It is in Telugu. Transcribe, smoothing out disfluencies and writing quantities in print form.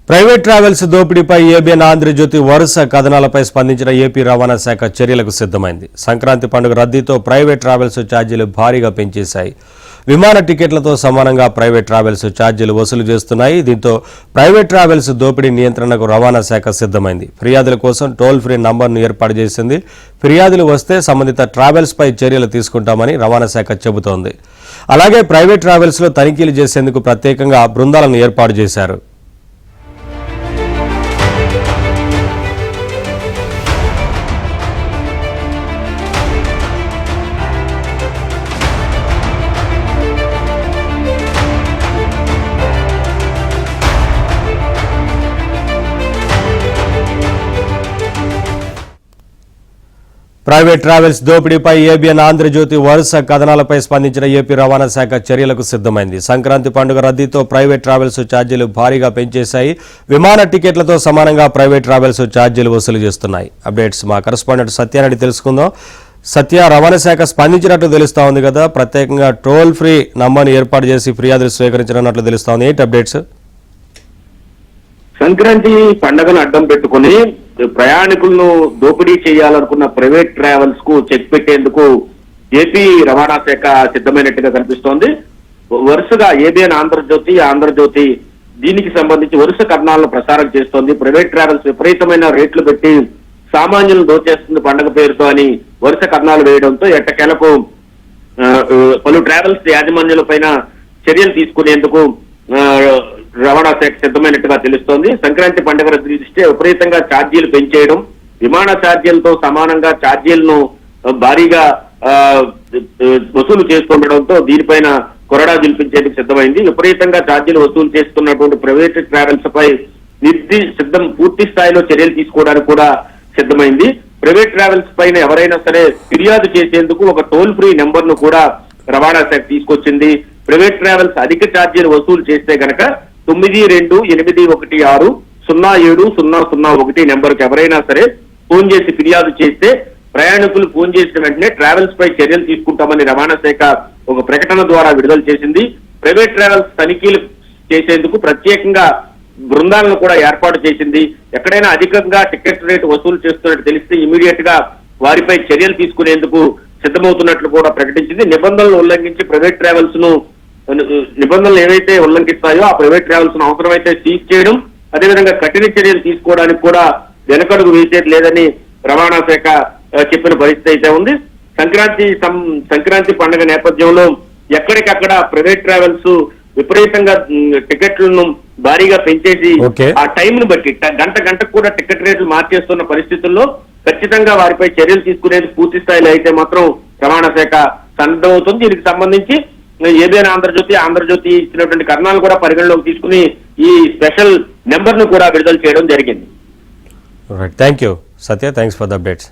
ప్రైవేట్ ట్రావెల్స్ దోపిడీపై ఏబిఎన్ ఆంధ్రజ్యోతి వరుస కథనాలపై స్పందించిన ఏపీ రవాణా శాఖ చర్యలకు సిద్ధమైంది. సంక్రాంతి పండుగ రద్దీతో ప్రైవేట్ ట్రావెల్స్ ఛార్జీలు భారీగా పెంచేశాయి. విమాన టికెట్లతో సమానంగా ప్రైవేట్ ట్రావెల్స్ ఛార్జీలు వసూలు చేస్తున్నాయి. దీంతో ప్రైవేట్ ట్రావెల్స్ దోపిడీ నియంత్రణకు రవాణా శాఖ సిద్ధమైంది. ఫిర్యాదుల కోసం టోల్ ఫ్రీ నంబర్ను ఏర్పాటు చేసింది. ఫిర్యాదులు వస్తే సంబంధిత ట్రావెల్స్పై చర్యలు తీసుకుంటామని రవాణా శాఖ చెబుతోంది. అలాగే ప్రైవేట్ ట్రావెల్స్లో తనిఖీలు చేసేందుకు ప్రత్యేకంగా బృందాలను ఏర్పాటు చేశారు. ప్రైవేట్ ట్రావెల్స్ దోపిడీపై ఏబిఎన్ ఆంధ్రజ్యోతి వరుస కథనాలపై స్పందించిన ఏపీ రవాణా శాఖ చర్యలకు సిద్ధమైంది. సంక్రాంతి పండుగ రద్దీతో ప్రైవేట్ ట్రావెల్స్ ఛార్జీలు భారీగా పెంచేశాయి. విమాన టికెట్లతో సమానంగా ప్రైవేట్ ట్రావెల్స్ ఛార్జీలు వసూలు చేస్తున్నాయి. అప్డేట్స్ మా కరెస్పాండెంట్ సత్యారెడ్డి తెలుసుకుందాం. సత్య, రవాణా శాఖ స్పందించినట్లు తెలుస్తా ఉంది కదా, ప్రత్యేకంగా టోల్ ఫ్రీ నంబర్ని ఏర్పాటు చేసి ఫిర్యాదులు స్వీకరించినట్లు తెలుస్తా ఉంది. ఏంటి అప్డేట్స్? సంక్రాంతి పండుగను అడ్డం పెట్టుకుని ప్రయాణికులను దోపిడీ చేయాలనుకున్న ప్రైవేట్ ట్రావెల్స్ కు చెక్ పెట్టేందుకు ఏపీ రవాణా శాఖ సిద్ధమైనట్టుగా కనిపిస్తోంది. వరుసగా ఏబిఎన్ ఆంధ్రజ్యోతి దీనికి సంబంధించి వరుస కథనాలను ప్రసారం చేస్తోంది. ప్రైవేట్ ట్రావెల్స్ విపరీతమైన రేట్లు పెట్టి సామాన్యులను దోచేస్తుంది పండుగ పేరుతో అని వరుస కథనాలు వేయడంతో ఎట్టకేలకు పలు ట్రావెల్స్ యాజమాన్యాలపైన చర్యలు తీసుకునేందుకు రవాణా శాఖ సిద్ధమైనట్టుగా తెలుస్తోంది. సంక్రాంతి పండుగ దృష్ట్యా విపరీతంగా ఛార్జీలు పెంచేయడం, విమాన ఛార్జీలతో సమానంగా ఛార్జీలను భారీగా వసూలు చేస్తుండటంతో దీనిపైన కొరడా జిల్పించేందుకు సిద్ధమైంది. విపరీతంగా ఛార్జీలు వసూలు చేస్తున్నటువంటి ప్రైవేట్ ట్రావెల్స్ పై పూర్తి స్థాయిలో చర్యలు తీసుకోవడానికి కూడా సిద్ధమైంది. ప్రైవేట్ ట్రావెల్స్ పైన ఎవరైనా సరే ఫిర్యాదు చేసేందుకు ఒక టోల్ ఫ్రీ నెంబర్ ను కూడా రవాణా శాఖ తీసుకొచ్చింది. ప్రైవేట్ ట్రావెల్స్ అధిక ఛార్జీలు వసూలు చేస్తే గనక 9281607001 నెంబర్కి ఎవరైనా సరే ఫోన్ చేసి ఫిర్యాదు చేస్తే ప్రయాణికులు ఫోన్ చేసిన వెంటనే ట్రావెల్స్ పై చర్యలు తీసుకుంటామని రవాణా శాఖ ఒక ప్రకటన ద్వారా విడుదల చేసింది. ప్రైవేట్ ట్రావెల్స్ తనిఖీలు చేసేందుకు ప్రత్యేకంగా బృందాలను కూడా ఏర్పాటు చేసింది. ఎక్కడైనా అధికంగా టికెట్ రేటు వసూలు చేస్తున్నట్టు తెలిస్తే ఇమీడియట్ గా వారిపై చర్యలు తీసుకునేందుకు సిద్ధమవుతున్నట్లు కూడా ప్రకటించింది. నిబంధనలు ఉల్లంఘించి ప్రైవేట్ ట్రావెల్స్ ను నిబంధనలు ఏవైతే ఉల్లంఘిస్తాయో ఆ ప్రైవేట్ ట్రావెల్స్ ను అవసరమైతే సీజ్ చేయడం, అదేవిధంగా కఠిన చర్యలు తీసుకోవడానికి కూడా వెనకడుగు వేసేది లేదని రవాణా శాఖ చెప్పిన పరిస్థితి అయితే ఉంది. సంక్రాంతి పండుగ నేపథ్యంలో ఎక్కడికక్కడ ప్రైవేట్ ట్రావెల్స్ విపరీతంగా టికెట్లను భారీగా పెంచేసి ఆ టైం ను బట్టి గంటకు కూడా టికెట్ రేట్లు మార్చేస్తున్న పరిస్థితుల్లో ఖచ్చితంగా వారిపై చర్యలు తీసుకునేది పూర్తి స్థాయిలో అయితే మాత్రం రవాణా శాఖ సన్నద్ధమవుతుంది. దీనికి సంబంధించి ఏబిఎన్ ఆంధ్రజ్యోతి ఇచ్చినటువంటి కథనాలు కూడా పరిగణలోకి తీసుకుని ఈ స్పెషల్ నెంబర్ ను కూడా విడుదల చేయడం జరిగింది. Thank you Satya, thanks for the updates.